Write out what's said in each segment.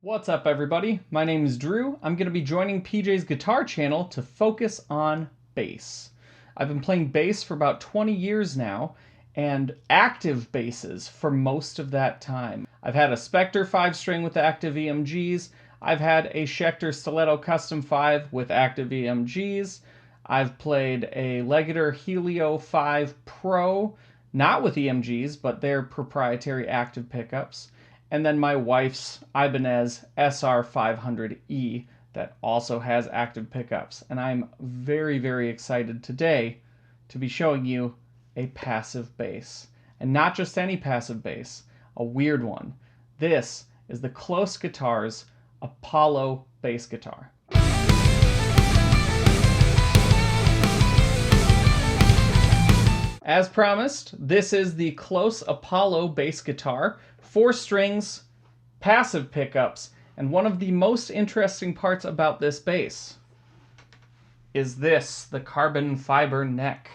What's up, everybody? My name is Drew. I'm going to be joining PJ's guitar channel to focus on bass. I've been playing bass for about 20 years now, and active basses for most of that time. I've had a Spectre 5-string with active EMGs. I've had a Schecter Stiletto Custom 5 with active EMGs. I've played a Legator Helio 5 Pro, not with EMGs, but they're proprietary active pickups. And then my wife's Ibanez SR500E that also has active pickups. And I'm very, very excited today to be showing you a passive bass. And not just any passive bass, a weird one. This is the Klōs Guitars Apollo Bass Guitar. As promised, this is the Klōs Apollo Bass Guitar. 4 strings, passive pickups, and one of the most interesting parts about this bass is this, the carbon fiber neck.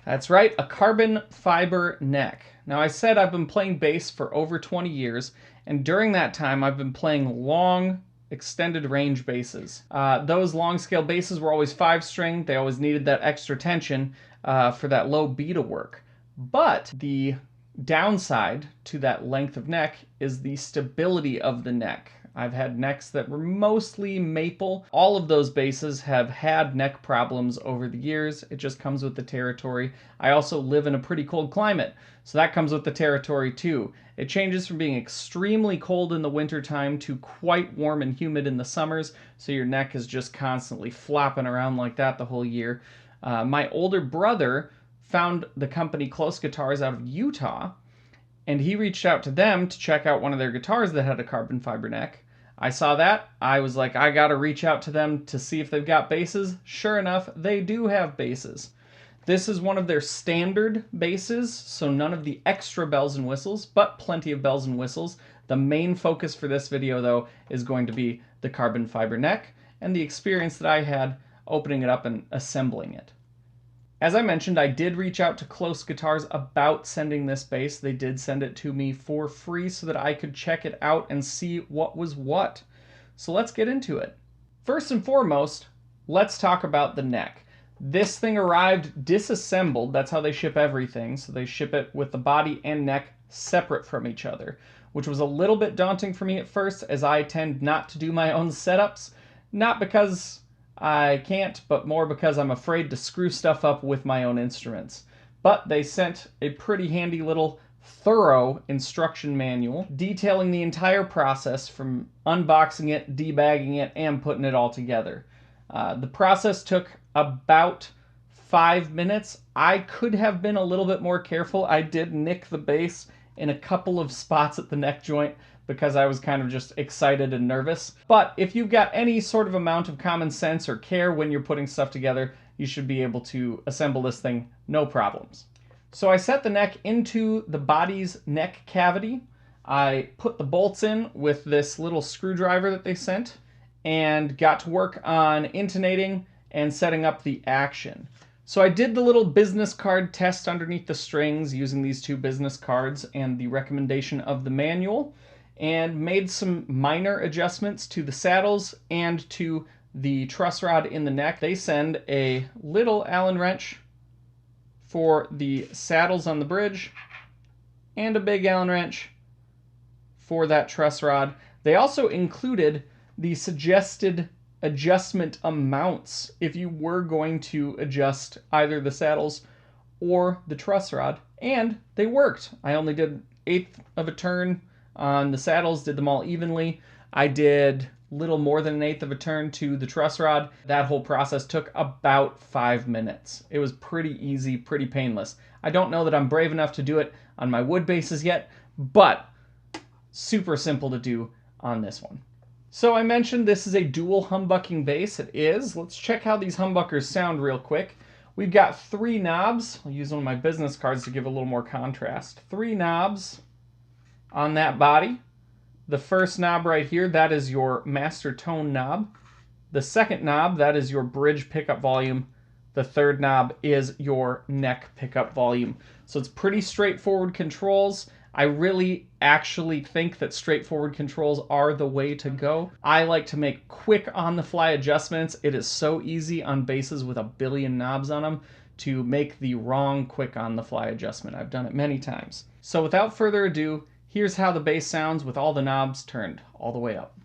That's right, a carbon fiber neck. Now, I said I've been playing bass for over 20 years, and during that time I've been playing long, extended range basses. Those long scale basses were always 5-string. They always needed that extra tension for that low beta work. But the downside to that length of neck is the stability of the neck. I've had necks that were mostly maple. All of those basses have had neck problems over the years. It just comes with the territory. I also live in a pretty cold climate, so that comes with the territory too. It changes from being extremely cold in the wintertime to quite warm and humid in the summers, so your neck is just constantly flopping around like that the whole year. My older brother found the company Klōs Guitars out of Utah, and he reached out to them to check out one of their guitars that had a carbon fiber neck. I saw that. I was like, I gotta reach out to them to see if they've got basses. Sure enough, they do have basses. This is one of their standard basses, so none of the extra bells and whistles, but plenty of bells and whistles. The main focus for this video, though, is going to be the carbon fiber neck and the experience that I had opening it up and assembling it. As I mentioned, I did reach out to Klōs Guitars about sending this bass. They did send it to me for free so that I could check it out and see what was what. So let's get into it. First and foremost, let's talk about the neck. This thing arrived disassembled. That's how they ship everything. So they ship it with the body and neck separate from each other, which was a little bit daunting for me at first, as I tend not to do my own setups. Not because I can't, but more because I'm afraid to screw stuff up with my own instruments. But they sent a pretty handy little thorough instruction manual detailing the entire process from unboxing it, debagging it, and putting it all together. The process took about 5 minutes. I could have been a little bit more careful. I did nick the bass in a couple of spots at the neck joint because I was kind of just excited and nervous. But if you've got any sort of amount of common sense or care when you're putting stuff together, you should be able to assemble this thing no problems. So I set the neck into the body's neck cavity. I put the bolts in with this little screwdriver that they sent and got to work on intonating and setting up the action. So I did the little business card test underneath the strings using these 2 business cards and the recommendation of the manual, and made some minor adjustments to the saddles and to the truss rod in the neck. They send a little Allen wrench for the saddles on the bridge and a big Allen wrench for that truss rod. They also included the suggested adjustment amounts if you were going to adjust either the saddles or the truss rod, and they worked. I only did 1/8 of a turn on the saddles, did them all evenly. I did little more than 1/8 of a turn to the truss rod. That whole process took about 5 minutes. It was pretty easy, pretty painless. I don't know that I'm brave enough to do it on my wood basses yet, but super simple to do on this one. So I mentioned this is a dual humbucking bass. It is. Let's check how these humbuckers sound real quick. We've got 3 knobs. I'll use one of my business cards to give a little more contrast. 3 knobs on that body. The first knob right here, that is your master tone knob. The second knob, that is your bridge pickup volume. The third knob is your neck pickup volume. So it's pretty straightforward controls. I really actually think that straightforward controls are the way to go. I like to make quick on-the-fly adjustments. It is so easy on basses with a billion knobs on them to make the wrong quick on-the-fly adjustment. I've done it many times. So without further ado, here's how the bass sounds with all the knobs turned all the way up.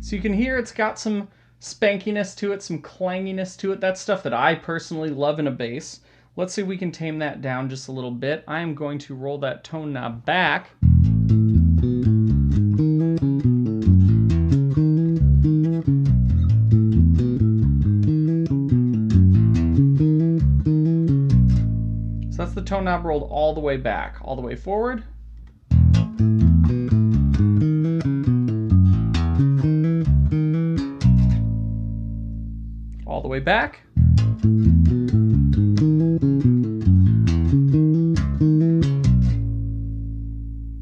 So you can hear it's got some spankiness to it, some clanginess to it. That's stuff that I personally love in a bass. Let's see if we can tame that down just a little bit. I am going to roll that tone knob back. So that's the tone knob rolled all the way back, all the way forward. All the way back.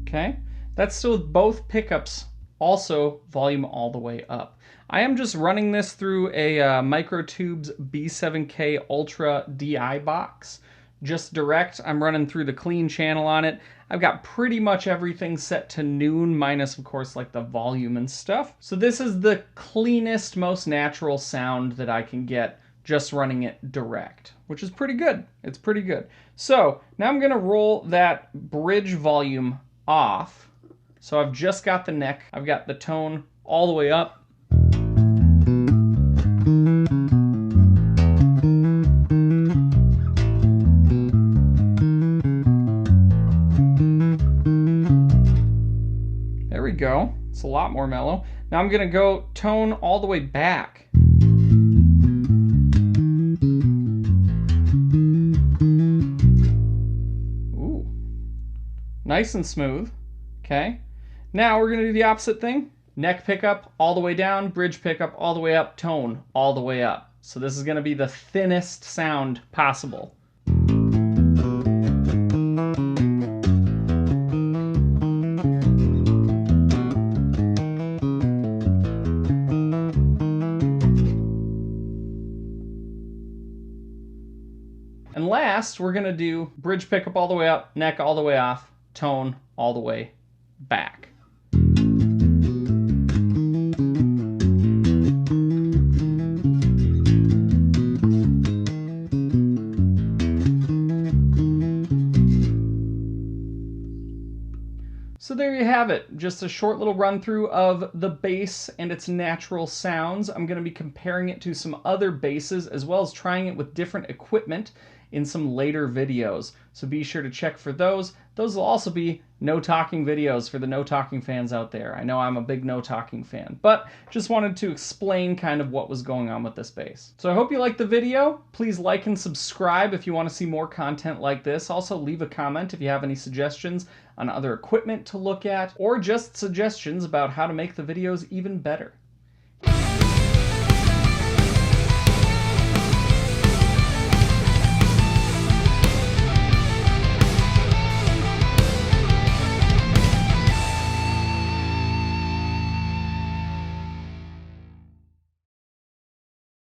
Okay, that's still with both pickups, also volume all the way up. I am just running this through a Microtubes B7K Ultra DI box. Just direct. I'm running through the clean channel on it. I've got pretty much everything set to noon, minus of course like the volume and stuff. So this is the cleanest, most natural sound that I can get just running it direct, which is pretty good. It's pretty good. So now I'm gonna roll that bridge volume off. So I've just got the neck. I've got the tone all the way up. There we go. It's a lot more mellow. Now I'm gonna go tone all the way back. Ooh. Nice and smooth. Okay. Now we're gonna do the opposite thing. Neck pickup all the way down, bridge pickup all the way up, tone all the way up. So this is gonna be the thinnest sound possible. And last, we're gonna do bridge pickup all the way up, neck all the way off, tone all the way back. So there you have it, just a short little run through of the bass and its natural sounds. I'm going to be comparing it to some other basses as well as trying it with different equipment in some later videos. So be sure to check for those. Those will also be no talking videos for the no talking fans out there. I know I'm a big no talking fan, but just wanted to explain kind of what was going on with this bass. So I hope you liked the video. Please like and subscribe if you want to see more content like this. Also leave a comment if you have any suggestions on other equipment to look at or just suggestions about how to make the videos even better.